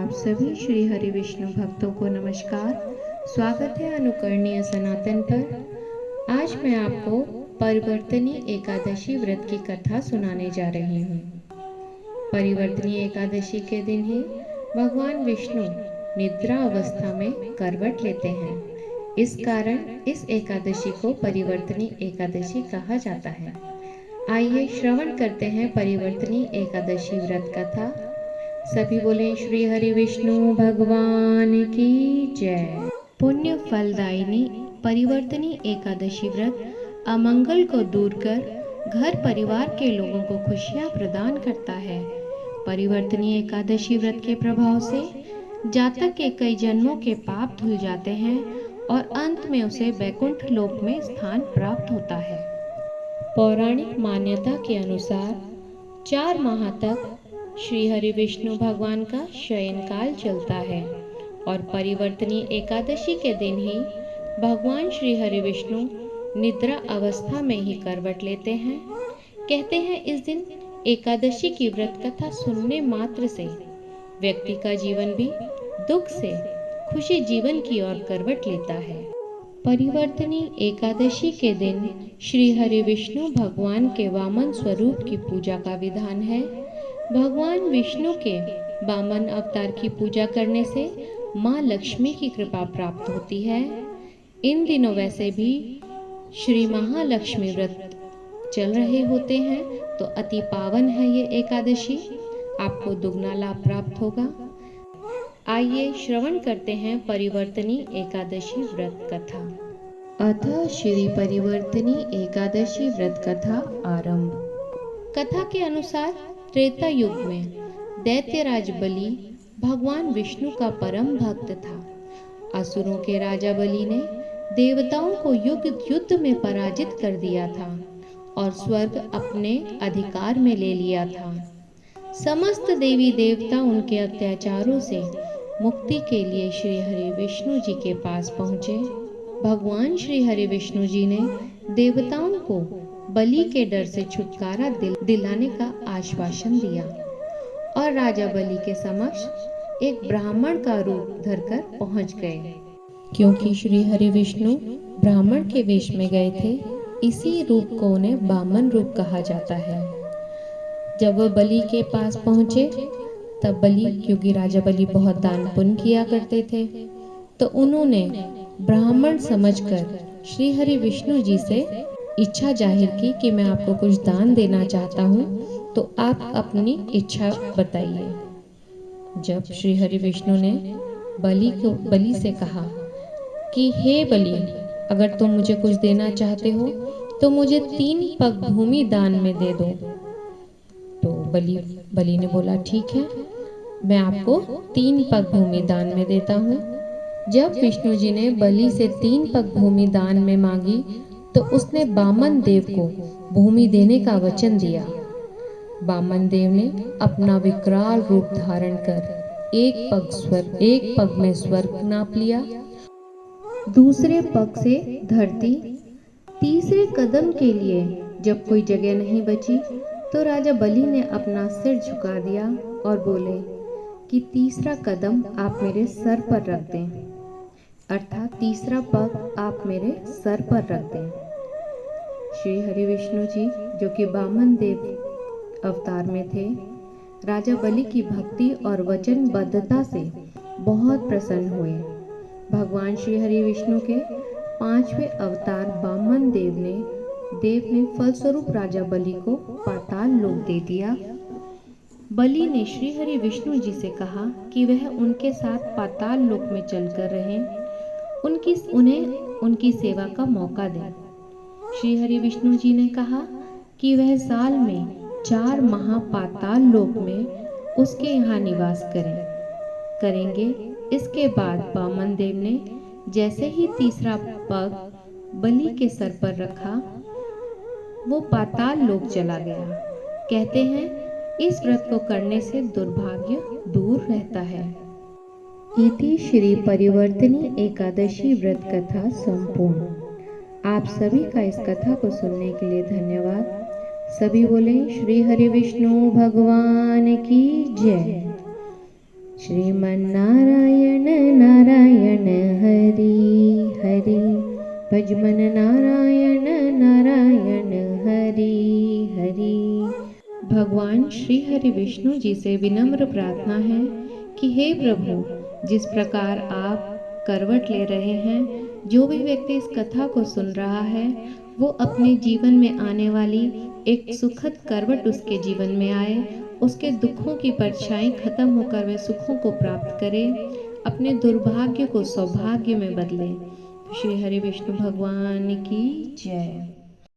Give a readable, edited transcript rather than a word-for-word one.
आप सभी श्री हरि विष्णु भक्तों को नमस्कार। स्वागत है अनुकरणीय सनातन पर। आज मैं आपको परिवर्तनी एकादशी व्रत की कथा सुनाने जा रही हूँ। परिवर्तनी एकादशी के दिन ही भगवान विष्णु निद्रा अवस्था में करवट लेते हैं। इस कारण इस एकादशी को परिवर्तनी एकादशी कहा जाता है। आइए श्रवण करते हैं परिवर्तनी एकादशी व्रत कथा। सभी बोले श्री हरि विष्णु भगवान की जय। पुण्य फलदायिनी परिवर्तनी एकादशी व्रत अमंगल को दूर कर घर परिवार के लोगों को खुशियां प्रदान करता है। परिवर्तनी एकादशी व्रत के प्रभाव से जातक के कई जन्मों के पाप धुल जाते हैं और अंत में उसे वैकुंठ लोक में स्थान प्राप्त होता है। पौराणिक मान्यता के अनुसार 4 माह तक श्री हरि विष्णु भगवान का शयन काल चलता है और परिवर्तनी एकादशी के दिन ही भगवान श्री हरि विष्णु निद्रा अवस्था में ही करवट लेते हैं। कहते हैं इस दिन एकादशी की व्रत कथा सुनने मात्र से व्यक्ति का जीवन भी दुख से खुशी जीवन की ओर करवट लेता है। परिवर्तनी एकादशी के दिन श्री हरि विष्णु भगवान के वामन स्वरूप की पूजा का विधान है। भगवान विष्णु के वामन अवतार की पूजा करने से माँ लक्ष्मी की कृपा प्राप्त होती है। इन दिनों वैसे भी श्री महालक्ष्मी व्रत चल रहे होते हैं, तो अति पावन है ये एकादशी। आपको दुगना लाभ प्राप्त होगा। आइए श्रवण करते हैं परिवर्तनी एकादशी व्रत कथा। अथ श्री परिवर्तनी एकादशी व्रत कथा आरंभ। कथा के अनुसार त्रेता युग में दैत्यराज बलि भगवान विष्णु का परम भक्त था। असुरों के राजा बलि ने देवताओं को युद्ध में पराजित कर दिया था और स्वर्ग अपने अधिकार में ले लिया था। समस्त देवी देवता उनके अत्याचारों से मुक्ति के लिए श्री हरि विष्णु जी के पास पहुँचे। भगवान श्री हरि विष्णु जी ने देवताओं को बलि के डर से छुटकारा दिलाने का आश्वासन दिया और राजा बलि के समक्ष एक ब्राह्मण का रूप धरकर पहुंच गए। क्योंकि श्री हरि विष्णु ब्राह्मण के वेश में गए थे, इसी रूप को उन्हें वामन रूप कहा जाता है। जब वह बलि के पास पहुंचे तब बलि, क्योंकि राजा बलि बहुत दान पुण्य किया करते थे, तो उन्होंने ब्राह्मण समझकर श्री हरि विष्णु जी से इच्छा जाहिर की कि मैं आपको कुछ दान देना चाहता हूँ, तो आप अपनी इच्छा बताइए। जब श्री हरि विष्णु ने बलि से कहा कि हे बलि, अगर तुम मुझे कुछ देना चाहते हो तो मुझे 3 पग भूमि दान में दे दो। तो बलि ने बोला ठीक है, मैं आपको 3 पग भूमि दान में देता हूँ। जब विष्णु जी ने बलि से 3 पग भूमि दान में मांगी तो उसने वामन देव को भूमि देने का वचन दिया। वामन देव ने अपना विकराल रूप धारण कर एक पग में स्वर्ग नाप लिया, दूसरे पग से धरती। तीसरे कदम के लिए जब कोई जगह नहीं बची तो राजा बलि ने अपना सिर झुका दिया और बोले कि तीसरा कदम आप मेरे सर पर रख दें, अर्थात तीसरा पग आप मेरे सर पर रख दें। श्री हरि विष्णु जी, जो कि वामन देव अवतार में थे, राजा बलि की भक्ति और वचनबद्धता से बहुत प्रसन्न हुए। भगवान श्री हरि विष्णु के 5वें अवतार वामन देव ने फलस्वरूप राजा बलि को पाताल लोक दे दिया। बलि ने श्री हरि विष्णु जी से कहा कि वह उनके साथ पाताल लोक में चलकर रहें, उन्हें उनकी सेवा का मौका दें। श्री हरि विष्णु जी ने कहा कि वह साल में 4 माह पाताल लोक में उसके यहाँ निवास करेंगे। इसके बाद वामन देव ने जैसे ही तीसरा पग बलि के सर पर रखा, वो पाताल लोक चला गया। कहते हैं इस व्रत को करने से दुर्भाग्य दूर रहता है। इति श्री परिवर्तनी एकादशी व्रत कथा संपूर्ण। आप सभी का इस कथा को सुनने के लिए धन्यवाद। सभी बोले श्री हरि विष्णु भगवान की जय। श्रीमन्नारायण नारायण हरि हरि, भजमन नारायण नारायण हरि हरि। भगवान श्री हरि विष्णु जी से विनम्र प्रार्थना है कि हे प्रभु, जिस प्रकार आप करवट ले रहे हैं, जो भी व्यक्ति इस कथा को सुन रहा है वो अपने जीवन में आने वाली एक सुखद करवट उसके जीवन में आए, उसके दुखों की परछाई खत्म होकर वह सुखों को प्राप्त करे, अपने दुर्भाग्य को सौभाग्य में बदले। श्री हरि विष्णु भगवान की जय।